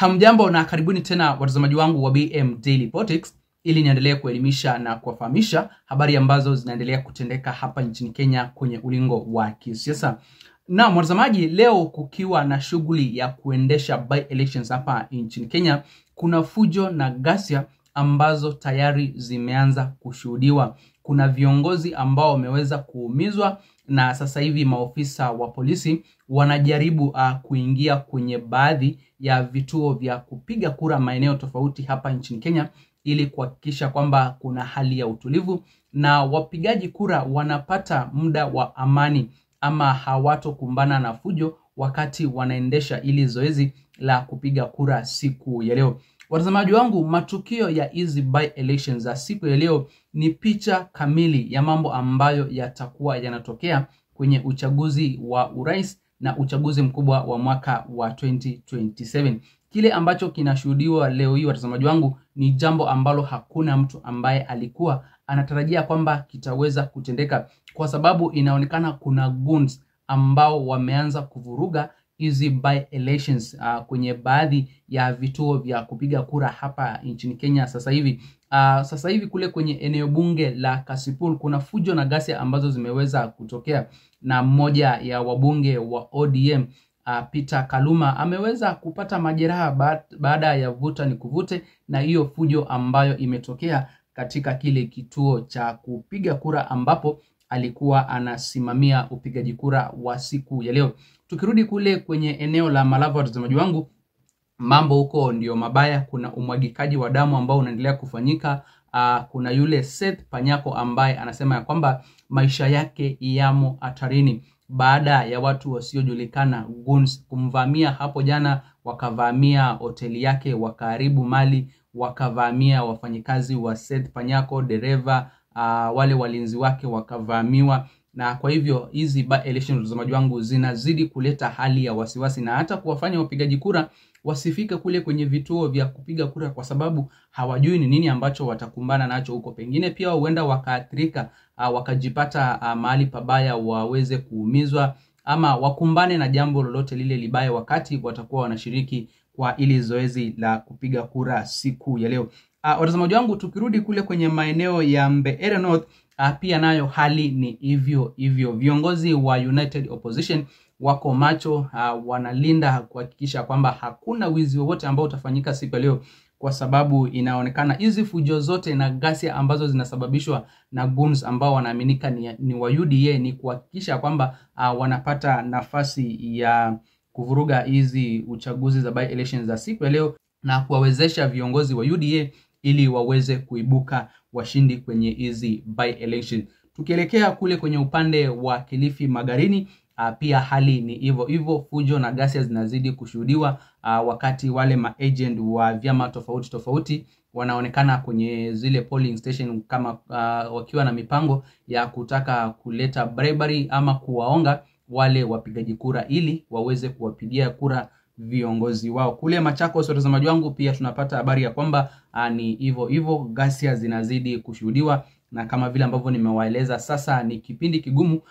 Hamjambo na karibuni tena watazamaji wangu wa BM Daily Politics ili niendelee kuelimisha na kuwafahamisha habari ambazo zinaendelea kutendeka hapa nchini Kenya kwenye ulingo wa kisiasa. Na watazamaji, leo kukiwa na shughuli ya kuendesha by elections hapa nchini Kenya, kuna fujo na ghasia ambazo tayari zimeanza kushuhudiwa. Kuna viongozi ambao wameweza kuumizwa na sasa hivi maofisa wa polisi wanajaribu kuingia kwenye baadhi ya vituo vya kupiga kura maeneo tofauti hapa nchini Kenya ili kuhakikisha kwamba kuna hali ya utulivu na wapigaji kura wanapata muda wa amani ama hawatokumbana na fujo wakati wanaendesha ili zoezi la kupiga kura siku ya leo. Watazamaji wangu, matukio ya hizi by elections za siku ya leo ni picha kamili ya mambo ambayo yatakuwa yanatokea kwenye uchaguzi wa urais na uchaguzi mkubwa wa mwaka wa 2027. Kile ambacho kinashuhudiwa leo hii watazamaji wangu ni jambo ambalo hakuna mtu ambaye alikuwa anatarajia kwamba kitaweza kutendeka, kwa sababu inaonekana kuna goons ambao wameanza kuvuruga hizi by elections kwenye baadhi ya vituo vya kupiga kura hapa nchini Kenya sasa hivi. Sasa hivi kule kwenye eneo bunge la Kasipul kuna fujo na ghasia ambazo zimeweza kutokea, na mmoja ya wabunge wa ODM Peter Kaluma ameweza kupata majeraha baada ya vuta ni kuvute na hiyo fujo ambayo imetokea katika kile kituo cha kupiga kura ambapo alikuwa anasimamia upigaji kura wa siku ya leo. Tukirudi kule kwenye eneo la Malava watazamaji wangu, mambo huko ndio mabaya. Kuna umwagikaji wa damu ambao unaendelea kufanyika. Kuna yule Seth Panyako ambaye anasema ya kwamba maisha yake yamo hatarini baada ya watu wasiojulikana goons kumvamia hapo jana. Wakavamia hoteli yake, wakaharibu mali, wakavamia wafanyikazi wa Seth Panyako, dereva, wale walinzi wake wakavamiwa. Na kwa hivyo hizi by elections watazamaji wangu zinazidi kuleta hali ya wasiwasi na hata kuwafanya wapigaji kura wasifike kule kwenye vituo vya kupiga kura, kwa sababu hawajui ni nini ambacho watakumbana nacho huko. Pengine pia huenda wakaathirika, wakajipata mahali pabaya, waweze kuumizwa ama wakumbane na jambo lolote lile libaya wakati watakuwa wanashiriki kwa ili zoezi la kupiga kura siku ya leo. Watazamaji wangu, tukirudi kule kwenye maeneo ya Mbeere North, pia nayo hali ni hivyo hivyo. Viongozi wa United Opposition wako macho, wanalinda kuhakikisha kwamba hakuna wizi wowote ambao utafanyika siku ya leo, kwa sababu inaonekana hizi fujo zote na ghasia ambazo zinasababishwa na goons ambao wanaaminika ni wa UDA ni kuhakikisha kwamba wanapata nafasi ya kuvuruga hizi uchaguzi za by elections za siku ya leo na kuwawezesha viongozi wa UDA ili waweze kuibuka washindi kwenye hizi by election. Tukielekea kule kwenye upande wa Kilifi Magarini, pia hali ni hivyo hivyo. Fujo na ghasia zinazidi kushuhudiwa wakati wale maagent wa vyama tofauti tofauti wanaonekana kwenye zile polling station kama wakiwa na mipango ya kutaka kuleta bribery ama kuwaonga wale wapigaji kura ili waweze kuwapigia kura viongozi wao. Kule Machakos watazamaji wangu, pia tunapata habari ya kwamba ni hivyo hivyo, ghasia zinazidi kushuhudiwa, na kama vile ambavyo nimewaeleza, sasa ni kipindi kigumu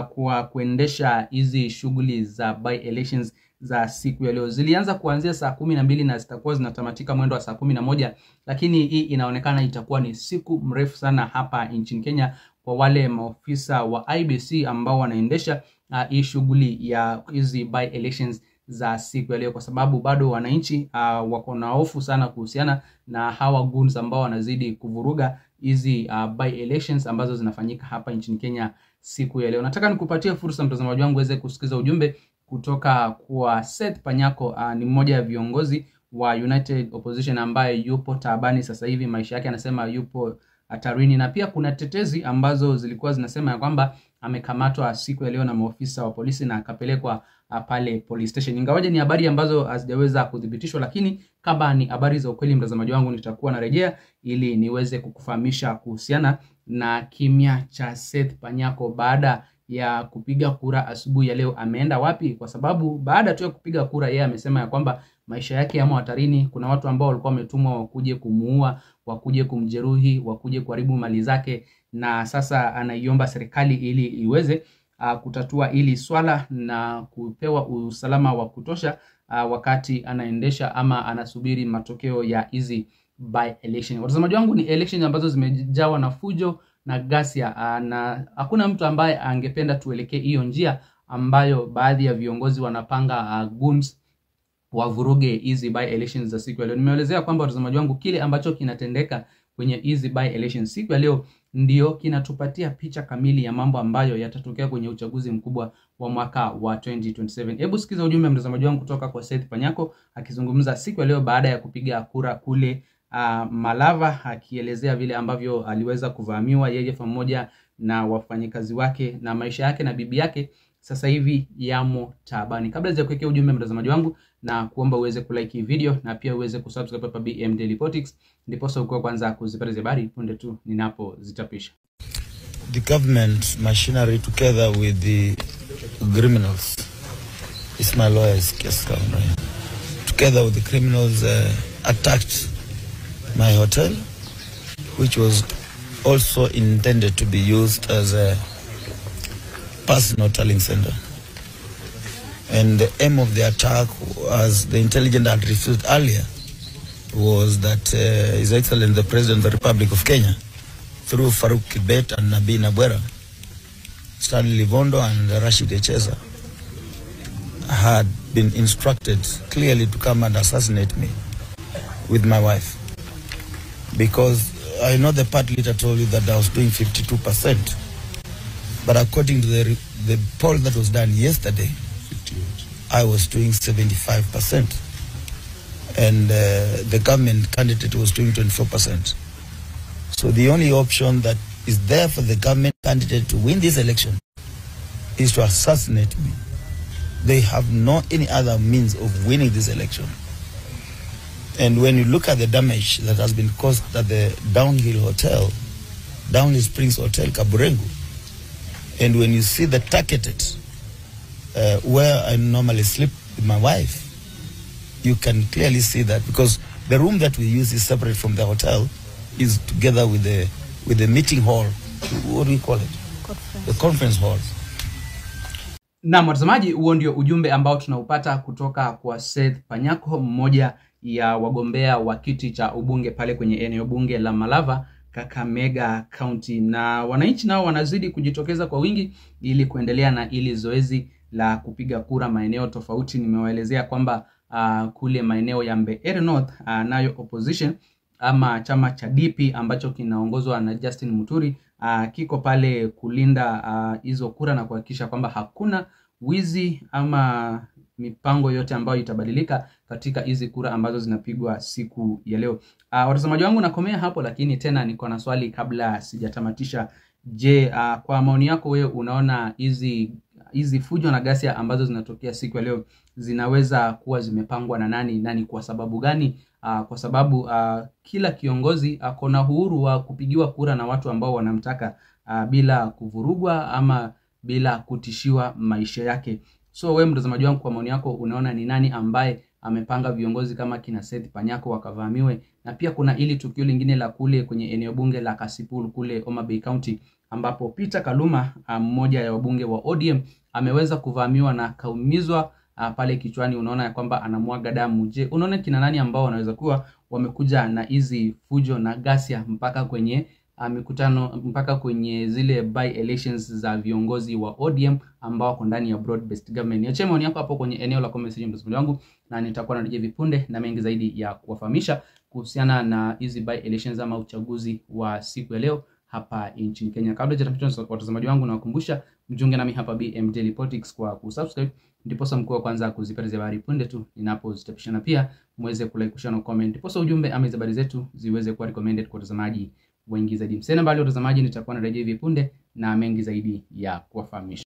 kwa kuendesha hizi shughuli za by elections za siku ya leo. Zilianza kuanzia saa 12 na zitakuwa zinatamatika mwendo wa saa 11, lakini hii inaonekana itakuwa ni siku mrefu sana hapa nchini Kenya kwa wale maofisa wa IEBC ambao wanaendesha hii shughuli ya hizi by elections za siku ya leo, kwa sababu bado wananchi wako na hofu sana kuhusiana na hawa goons ambao wanazidi kuvuruga hizi by elections ambazo zinafanyika hapa nchini Kenya siku ya leo. Nataka nikupatie fursa mtazamaji wangu uweze kusikiza ujumbe kutoka kwa Seth Panyako. Ni mmoja ya viongozi wa United Opposition ambaye yupo taabani sasa hivi, maisha yake anasema yupo hatarini, na pia kuna tetezi ambazo zilikuwa zinasema ya kwamba amekamatwa siku ya leo na maofisa wa polisi na akapelekwa pale police station. Ingawaje ni habari ambazo hazijaweza kudhibitishwa, lakini kama ni habari za ukweli mtazamaji wangu, nitakuwa narejea ili niweze kukufahamisha kuhusiana na kimya cha Seth Panyako baada ya kupiga kura asubuhi ya leo. Ameenda wapi? Kwa sababu baada tu ya kupiga kura yeye amesema ya kwamba maisha yake yamo hatarini. Kuna watu ambao walikuwa wametumwa wakuje kumuua, wakuje kumjeruhi, wakuje kuharibu mali zake, na sasa anaiomba serikali ili iweze kutatua ili swala na kupewa usalama wa kutosha wakati anaendesha ama anasubiri matokeo ya hizi by election. Watazamaji wangu, ni election ambazo zimejawa na fujo na ghasia, na hakuna mtu ambaye angependa tuelekee hiyo njia ambayo baadhi ya viongozi wanapanga goons wavuruge hizi by elections za siku ya leo. Nimeelezea kwamba watazamaji wangu, kile ambacho kinatendeka kwenye hizi by elections siku ya leo ndio kinatupatia picha kamili ya mambo ambayo yatatokea kwenye uchaguzi mkubwa wa mwaka wa 2027. Hebu sikiza ujumbe mtazamaji wangu kutoka kwa Seth Panyako akizungumza siku ya leo baada ya kupiga kura kule Malava, akielezea vile ambavyo aliweza kuvamiwa yeye pamoja na wafanyikazi wake, na maisha yake na bibi yake sasa hivi yamo tabani. Kabla sijakuwekea ujumbe mtazamaji wangu, na kuomba uweze kulike video na pia uweze kusubscribe hapa BM Daily Politics, ndipo sasa uko kwanza kuzipata habari punde tu ninapozitapisha. The government machinery together with the criminals, it's my lawyer's case together with the criminals attacked my hotel, which was also intended to be used as a personal tallying center. And the aim of the attack, as the intelligence had refused earlier, was that His Excellency the President of the Republic of Kenya, through Farouk Kibet and Nabi Nabwera, Stanley Livondo and Rashid Echeza, had been instructed clearly to come and assassinate me with my wife. Because I know the party leader told you that I was doing 52%. But according to the poll that was done yesterday, I was doing 75%. And the government candidate was doing 24%. So the only option that is there for the government candidate to win this election is to assassinate me. They have no any other means of winning this election. And when you look at the damage that has been caused at the Downhill Springs Hotel, Kaburengu, and when you see the targeted where I normally sleep with my wife, you can clearly see that, because the room that we use is separate from the hotel, is together with the meeting hall. What do we call it? The conference hall. Na mtazamaji, huo ndio ujumbe ambao tunaupata kutoka kwa Seth Panyako, mmoja ya wagombea wa kiti cha ubunge pale kwenye eneo bunge la Malava, Kakamega County, na wananchi nao wanazidi kujitokeza kwa wingi ili kuendelea na ili zoezi la kupiga kura maeneo tofauti. Nimewaelezea kwamba kule maeneo ya Mbeere North nayo opposition ama chama cha DP ambacho kinaongozwa na Justin Muturi kiko pale kulinda hizo kura na kuhakikisha kwamba hakuna wizi ama mipango yote ambayo itabadilika katika hizi kura ambazo zinapigwa siku ya leo. Watazamaji wangu, nakomea hapo, lakini tena niko na swali kabla sijatamatisha. Je, kwa maoni yako wewe unaona hizi fujo na ghasia ambazo zinatokea siku ya leo zinaweza kuwa zimepangwa na nani kwa sababu gani? Kwa sababu kila kiongozi ako na uhuru wa kupigiwa kura na watu ambao wanamtaka bila kuvurugwa ama bila kutishiwa maisha yake. So wewe mtazamaji wangu, kwa maoni yako unaona ni nani ambaye amepanga viongozi kama kina Seth Panyako wakavamiwe? Na pia kuna ili tukio lingine la kule kwenye eneo bunge la Kasipul kule Homa Bay County, ambapo Peter Kaluma, mmoja ya wabunge wa ODM, ameweza kuvamiwa na kaumizwa pale kichwani. Unaona ya kwamba anamwaga damu. Je, unaona kina nani ambao wanaweza kuwa wamekuja na hizi fujo na ghasia mpaka kwenye mikutano, mpaka kwenye zile by elections za viongozi wa ODM ambao wako ndani ya broad based government? Niache maoni yako hapo kwenye eneo la comment section mtazamaji wangu, na nitakuwa narejea vipunde na mengi zaidi ya kuwafahamisha kuhusiana na hizi by elections ama uchaguzi wa siku ya leo hapa nchini Kenya. Kabla sijatapita watazamaji wangu, nawakumbusha mjiunge nami hapa BM Daily Politics kwa kusubscribe, ndipo sasa mkuu wa kwanza kuzipata habari punde tu ninapozitapishana. Pia muweze kulike, kushare na comment, ndipo sasa ujumbe ama habari zetu ziweze kuwa recommended kwa watazamaji wengi zaidi. Msena mbali watazamaji, nitakuwa narejea hivi punde na mengi zaidi ya kuwafahamisha.